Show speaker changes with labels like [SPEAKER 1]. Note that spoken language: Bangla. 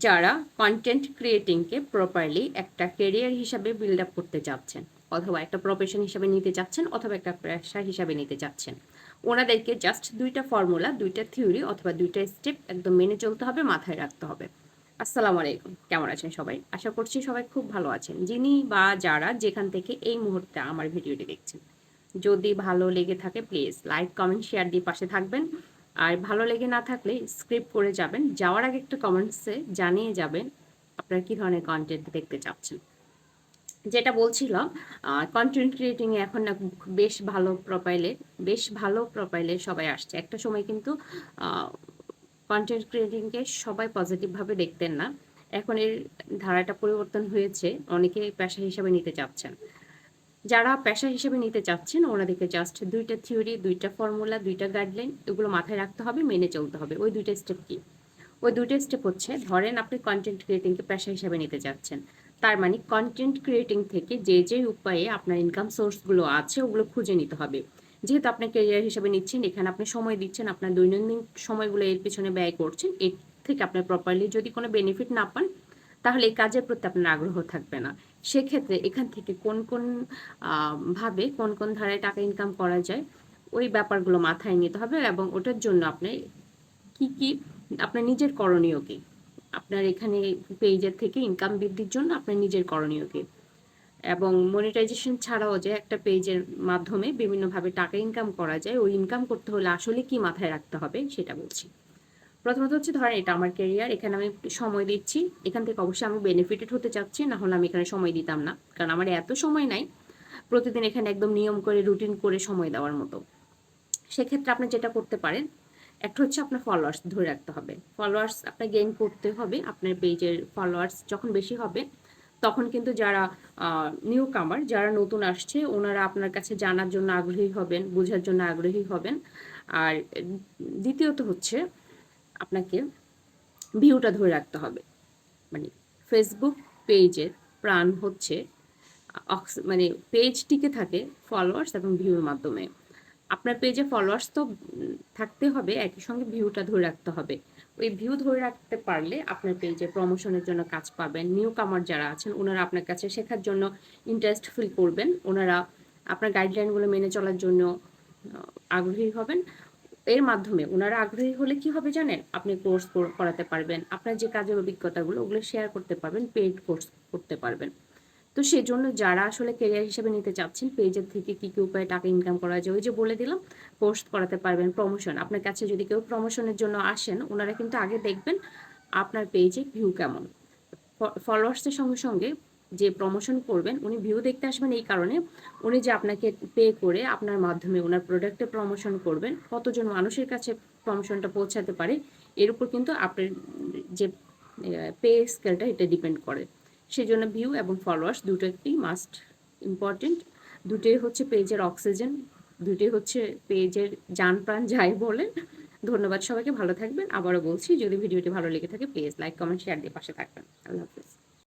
[SPEAKER 1] যারা কন্টেন্ট ক্রিয়েটিংকে প্রপারলি একটা কেরিয়ার হিসাবে বিল্ড আপ করতে চাচ্ছেন, অথবা একটা প্রফেশন হিসাবে নিতে চাচ্ছেন, অথবা একটা পেশা হিসাবে নিতে চাচ্ছেন, ওনাদেরকে জাস্ট দুইটা ফর্মুলা, দুইটা থিওরি অথবা দুইটা স্টেপ একদম মেনে চলতে হবে, মাথায় রাখতে হবে। আসসালামু আলাইকুম, কেমন আছেন সবাই? আশা করছি সবাই খুব ভালো আছেন, যিনি বা যারা যেখান থেকে এই মুহূর্তে আমার ভিডিওটি দেখছেন। যদি ভালো লেগে থাকে প্লিজ লাইক, কমেন্ট, শেয়ার দিয়ে পাশে থাকবেন। আর ভালো লেগে না থাকলে স্ক্রিপ করে যাবেন, যাওয়ার আগে একটা কমেন্টসে জানিয়ে যাবেন আপনারা কী ধরনের কন্টেন্ট দেখতে চাচ্ছেন। যেটা বলছিলাম, কন্টেন্ট ক্রিয়েটিংয়ে এখন না বেশ ভালো প্রোফাইলে সবাই আসছে। একটা সময় কিন্তু কন্টেন্ট ক্রিয়েটিংকে সবাই পজিটিভভাবে দেখতেন না। এখন এর ধারাটা পরিবর্তন হয়েছে, অনেকে পেশা হিসাবে নিতে চাচ্ছেন। যারা পেশা হিসেবে নিতে চাচ্ছেন ওনাদেরকে জাস্ট দুইটা থিওরি, দুইটা ফর্মুলা, দুইটা গাইডলাইন এগুলো মাথায় রাখতে হবে, মেনে চলতে হবে। ওই দুইটা স্টেপ কি? ওই দুইটা স্টেপ হচ্ছে, ধরেন আপনি কন্টেন্ট ক্রিয়েটিংকে পেশা হিসেবে নিতে চাচ্ছেন, তার মানে কন্টেন্ট ক্রিয়েটিং থেকে যে উপায়ে আপনার ইনকাম সোর্সগুলো আছে ওগুলো খুঁজে নিতে হবে। যেহেতু আপনি ক্যারিয়ার হিসেবে নিচ্ছেন, এখানে আপনি সময় দিচ্ছেন, আপনার দৈনন্দিন সময়গুলো এর পিছনে ব্যয় করছেন, এর থেকে আপনার প্রপারলি যদি কোনো বেনিফিট না পান, তাহলে এই কাজের প্রতি আপনার আগ্রহ থাকবে না। সেক্ষেত্রে এখান থেকে কোন ধারায় টাকা ইনকাম করা যায়, ওই ব্যাপারগুলো মাথায় নিতে হবে, এবং ওটার জন্য আপনি কি আপনার নিজের করণীয় কি, আপনার এখানে পেজের থেকে ইনকাম বৃদ্ধির জন্য আপনার নিজের করণীয় কি, এবং মনিটাইজেশন ছাড়াও যে একটা পেজের মাধ্যমে বিভিন্নভাবে টাকা ইনকাম করা যায়, ওই ইনকাম করতে হলে আসলে কি মাথায় রাখতে হবে সেটা বলছি। প্রথমত হচ্ছে, ধরেন এটা আমার ক্যারিয়ার, এখানে আমি সময় দিচ্ছি, এখান থেকে অবশ্যই আমি বেনিফিটেড হতে চাচ্ছি, না হলে আমি এখানে সময় দিতাম না, কারণ আমার এত সময় নাই প্রতিদিন এখানে একদম নিয়ম করে রুটিন করে সময় দেওয়ার মতো। সেক্ষেত্রে আপনি যেটা করতে পারেন, একটা হচ্ছে আপনার ফলোয়ার্স ধরে রাখতে হবে। ফলোয়ার্স আপনার গেইন করতে হবে। আপনার পেজের ফলোয়ার্স যখন বেশি হবে, তখন কিন্তু যারা নিউ কামার, যারা নতুন আসছে, ওনারা আপনার কাছে জানার জন্য আগ্রহী হবেন, বোঝার জন্য আগ্রহী হবেন। আর দ্বিতীয়ত হচ্ছে, আপনাকে ভিউটা ধরে রাখতে হবে। মানে ফেসবুক পেজের প্রাণ হচ্ছে মানে পেজ টিকে থাকে ফলোয়ার্স এবং ভিউর মাধ্যমে। আপনার পেজে ফলোয়ার্স তো থাকতে হবে, একই সঙ্গে ভিউটা ধরে রাখতে হবে। ওই ভিউ ধরে রাখতে পারলে আপনার পেজে প্রমোশনের জন্য কাজ পাবেন। নিউ কামার যারা আছেন ওনারা আপনার কাছে শেখার জন্য ইন্টারেস্ট ফিল করবেন, ওনারা আপনার গাইডলাইনগুলো মেনে চলার জন্য আগ্রহী হবেন। এর মাধ্যমে ওনারা আগ্রহী হলে কি হবে জানেন, আপনি কোর্স করাতে পারবেন, আপনার যে কাজের অভিজ্ঞতাগুলো ওগুলো শেয়ার করতে পারবেন, পেইড কোর্স করতে পারবেন। তো সেজন্য যারা আসলে ক্যারিয়ার হিসেবে নিতে চাচ্ছেন, পেজের থেকে কি উপায়ে টাকা ইনকাম করা যায়, ওই যে বলে দিলাম, পোস্ট করাতে পারবেন, প্রমোশন। আপনার কাছে যদি কেউ প্রমোশনের জন্য আসেন, ওনারা কিন্তু আগে দেখবেন আপনার পেজে ভিউ কেমন। ফলোয়ার্সের সঙ্গে সঙ্গে যে প্রমোশন করবেন উনি ভিউ দেখতে আসবেন এই কারণে, উনি যে আপনাকে পে করে আপনার মাধ্যমে ওনার প্রোডাক্টে প্রমোশন করবেন, কতজন মানুষের কাছে প্রমোশনটা পৌঁছাতে পারে, এর উপর কিন্তু আপনার যে পে স্কেলটা এটা ডিপেন্ড করে। সেজন্য ভিউ এবং ফলোয়ার্স দুটোই মাস্ট ইম্পর্টেন্ট। দুটোই হচ্ছে পেজের অক্সিজেন, দুটোই হচ্ছে পেজের জান প্রাণ যাই বলেন। ধন্যবাদ সবাইকে, ভালো থাকবেন। আবারও বলছি, যদি ভিডিওটি ভালো লেগে থাকে প্লিজ লাইক, কমেন্ট, শেয়ার দিয়ে পাশে থাকবেন। আল্লাহ হাফিজ।